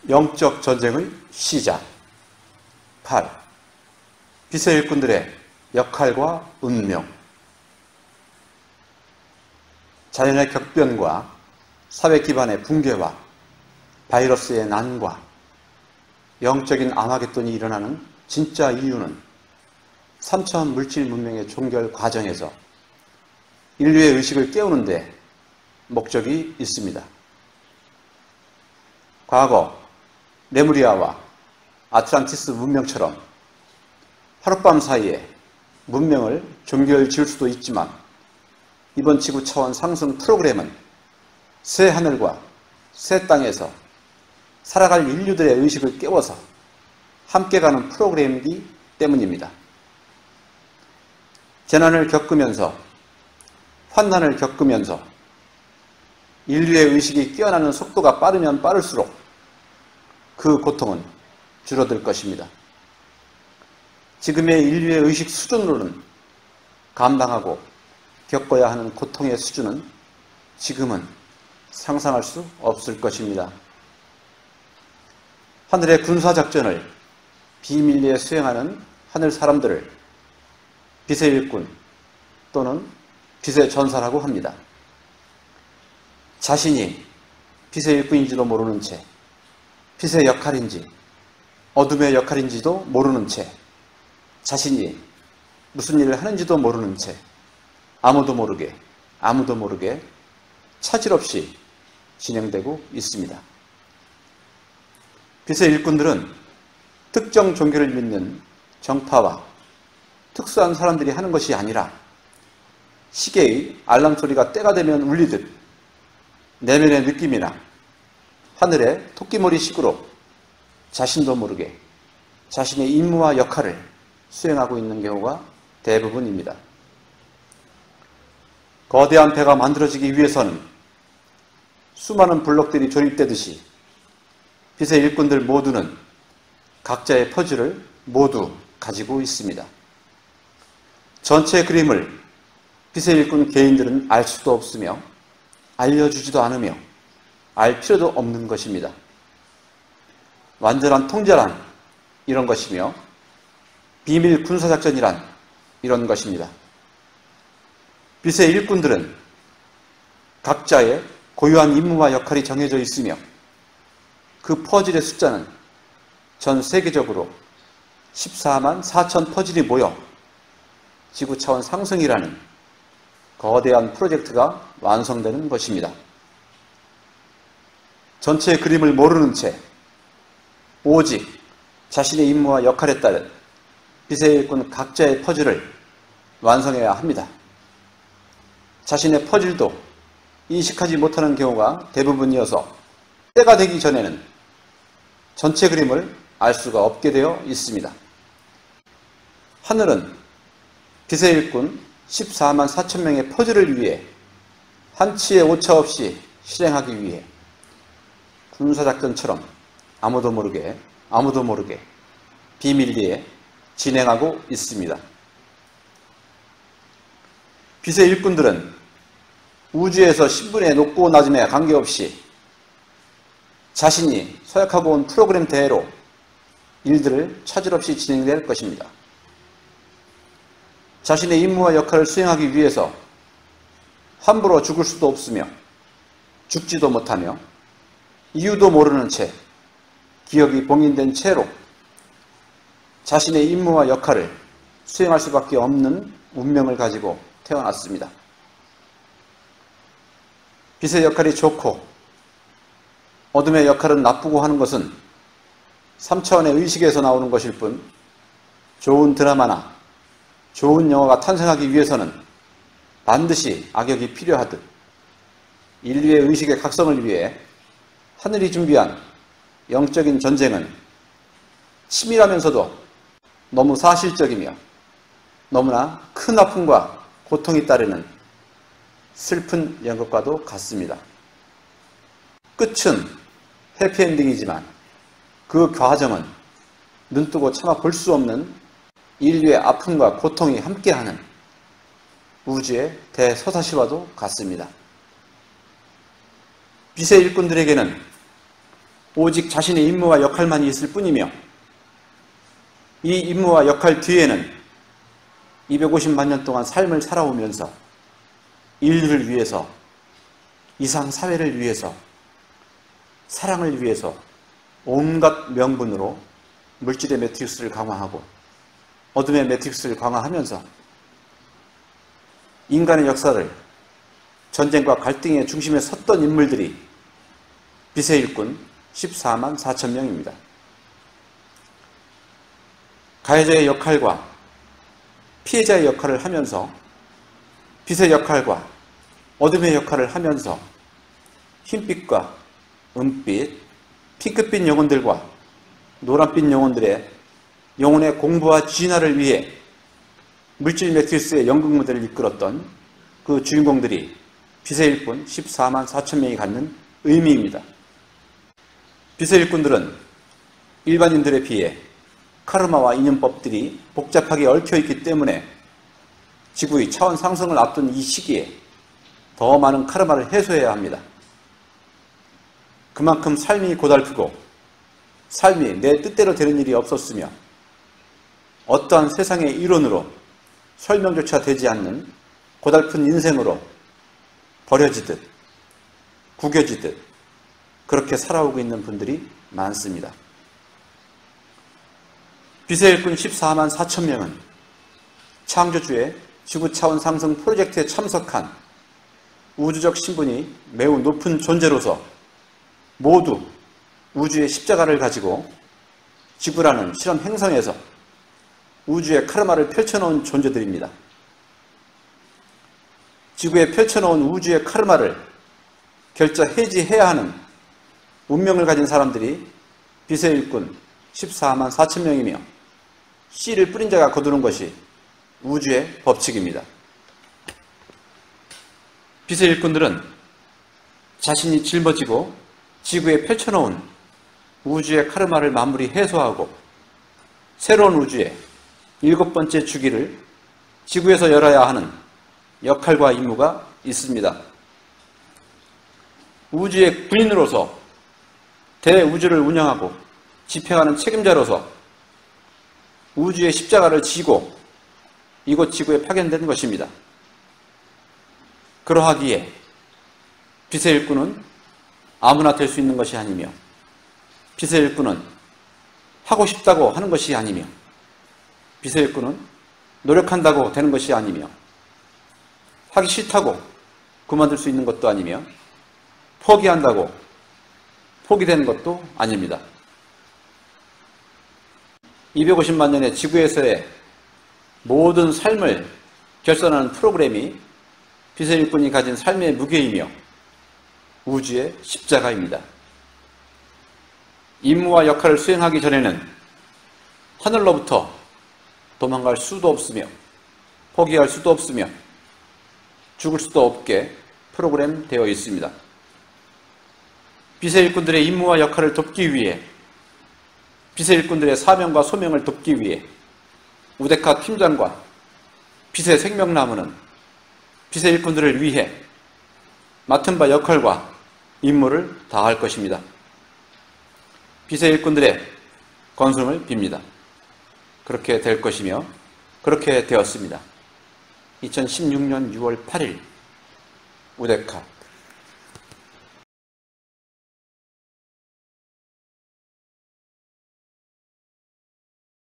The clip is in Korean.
영적 전쟁의 시작. 8. 빛의 일꾼들의 역할과 운명. 자연의 격변과 사회 기반의 붕괴와 바이러스의 난과 영적인 아마겟돈이 일어나는 진짜 이유는 3차원 물질 문명의 종결 과정에서 인류의 의식을 깨우는 데 목적이 있습니다. 과거 레무리아와 아틀란티스 문명처럼 하룻밤 사이에 문명을 종결 지을 수도 있지만 이번 지구 차원 상승 프로그램은 새 하늘과 새 땅에서 살아갈 인류들의 의식을 깨워서 함께 가는 프로그램이기 때문입니다. 재난을 겪으면서 환난을 겪으면서 인류의 의식이 깨어나는 속도가 빠르면 빠를수록 그 고통은 줄어들 것입니다. 지금의 인류의 의식 수준으로는 감당하고 겪어야 하는 고통의 수준은 지금은 상상할 수 없을 것입니다. 하늘의 군사작전을 비밀리에 수행하는 하늘 사람들을 빛의 일꾼 또는 빛의 전사라고 합니다. 자신이 빛의 일꾼인지도 모르는 채 빛의 역할인지 어둠의 역할인지도 모르는 채 자신이 무슨 일을 하는지도 모르는 채 아무도 모르게 차질 없이 진행되고 있습니다. 빛의 일꾼들은 특정 종교를 믿는 정파와 특수한 사람들이 하는 것이 아니라 시계의 알람 소리가 때가 되면 울리듯 내면의 느낌이나 하늘의 토끼머리식으로 자신도 모르게 자신의 임무와 역할을 수행하고 있는 경우가 대부분입니다. 거대한 배가 만들어지기 위해서는 수많은 블록들이 조립되듯이 빛의 일꾼들 모두는 각자의 퍼즐을 모두 가지고 있습니다. 전체 그림을 빛의 일꾼 개인들은 알 수도 없으며 알려주지도 않으며 알 필요도 없는 것입니다. 완전한 통제란 이런 것이며 비밀 군사작전이란 이런 것입니다. 빛의 일꾼들은 각자의 고유한 임무와 역할이 정해져 있으며 그 퍼즐의 숫자는 전 세계적으로 14만 4천 퍼즐이 모여 지구 차원 상승이라는 거대한 프로젝트가 완성되는 것입니다. 전체 그림을 모르는 채 오직 자신의 임무와 역할에 따른 빛의 일꾼 각자의 퍼즐을 완성해야 합니다. 자신의 퍼즐도 인식하지 못하는 경우가 대부분이어서 때가 되기 전에는 전체 그림을 알 수가 없게 되어 있습니다. 하늘은 빛의 일꾼 14만 4천 명의 퍼즐을 위해 한치의 오차 없이 실행하기 위해 군사작전처럼 아무도 모르게 비밀리에 진행하고 있습니다. 빛의 일꾼들은 우주에서 신분의 높고 낮음에 관계없이 자신이 서약하고 온 프로그램대로 일들을 차질 없이 진행될 것입니다. 자신의 임무와 역할을 수행하기 위해서 함부로 죽을 수도 없으며 죽지도 못하며 이유도 모르는 채 기억이 봉인된 채로 자신의 임무와 역할을 수행할 수밖에 없는 운명을 가지고 태어났습니다. 빛의 역할이 좋고 어둠의 역할은 나쁘고 하는 것은 3차원의 의식에서 나오는 것일 뿐 좋은 드라마나 좋은 영화가 탄생하기 위해서는 반드시 악역이 필요하듯 인류의 의식의 각성을 위해 하늘이 준비한 영적인 전쟁은 치밀하면서도 너무 사실적이며 너무나 큰 아픔과 고통이 따르는 슬픈 연극과도 같습니다. 끝은 해피엔딩이지만 그 과정은 눈뜨고 참아 볼 수 없는 인류의 아픔과 고통이 함께하는 우주의 대서사시와도 같습니다. 빛의 일꾼들에게는 오직 자신의 임무와 역할만이 있을 뿐이며, 이 임무와 역할 뒤에는 250만 년 동안 삶을 살아오면서 인류를 위해서, 이상 사회를 위해서, 사랑을 위해서 온갖 명분으로 물질의 매트릭스를 강화하고 어둠의 매트릭스를 강화하면서 인간의 역사를 전쟁과 갈등의 중심에 섰던 인물들이 빛의 일꾼 14만 4천 명입니다. 가해자의 역할과 피해자의 역할을 하면서 빛의 역할과 어둠의 역할을 하면서 흰빛과 은빛, 핑크빛 영혼들과 노란빛 영혼들의 영혼의 공부와 진화를 위해 물질 매트리스의 연극 무대를 이끌었던 그 주인공들이 빛의 일꾼 14만 4천 명이 갖는 의미입니다. 빛의 일꾼들은 일반인들에 비해 카르마와 인연법들이 복잡하게 얽혀있기 때문에 지구의 차원 상승을 앞둔 이 시기에 더 많은 카르마를 해소해야 합니다. 그만큼 삶이 고달프고 삶이 내 뜻대로 되는 일이 없었으며 어떠한 세상의 이론으로 설명조차 되지 않는 고달픈 인생으로 버려지듯 구겨지듯 그렇게 살아오고 있는 분들이 많습니다. 빛의 일꾼 14만 4천 명은 창조주의 지구 차원 상승 프로젝트에 참석한 우주적 신분이 매우 높은 존재로서 모두 우주의 십자가를 가지고 지구라는 실험 행성에서 우주의 카르마를 펼쳐놓은 존재들입니다. 지구에 펼쳐놓은 우주의 카르마를 결자 해지해야 하는 운명을 가진 사람들이 빛의 일꾼 14만 4천 명이며 씨를 뿌린 자가 거두는 것이 우주의 법칙입니다. 빛의 일꾼들은 자신이 짊어지고 지구에 펼쳐놓은 우주의 카르마를 마무리 해소하고 새로운 우주의 7번째 주기를 지구에서 열어야 하는 역할과 임무가 있습니다. 우주의 군인으로서 대우주를 운영하고 집행하는 책임자로서 우주의 십자가를 지고 이곳 지구에 파견된 것입니다. 그러하기에 빛의 일꾼은 아무나 될 수 있는 것이 아니며 빛의 일꾼은 하고 싶다고 하는 것이 아니며 빛의 일꾼은 노력한다고 되는 것이 아니며 하기 싫다고 그만둘 수 있는 것도 아니며 포기한다고 포기되는 것도 아닙니다. 250만 년의 지구에서의 모든 삶을 결산하는 프로그램이 빛의 일꾼이 가진 삶의 무게이며 우주의 십자가입니다. 임무와 역할을 수행하기 전에는 하늘로부터 도망갈 수도 없으며 포기할 수도 없으며 죽을 수도 없게 프로그램되어 있습니다. 빛의 일꾼들의 임무와 역할을 돕기 위해 빛의 일꾼들의 사명과 소명을 돕기 위해 우데카 팀장과 빛의 생명나무는 빛의 일꾼들을 위해 맡은 바 역할과 임무를 다할 것입니다. 빛의 일꾼들의 건승을 빕니다. 그렇게 될 것이며 그렇게 되었습니다. 2016년 6월 8일 우데카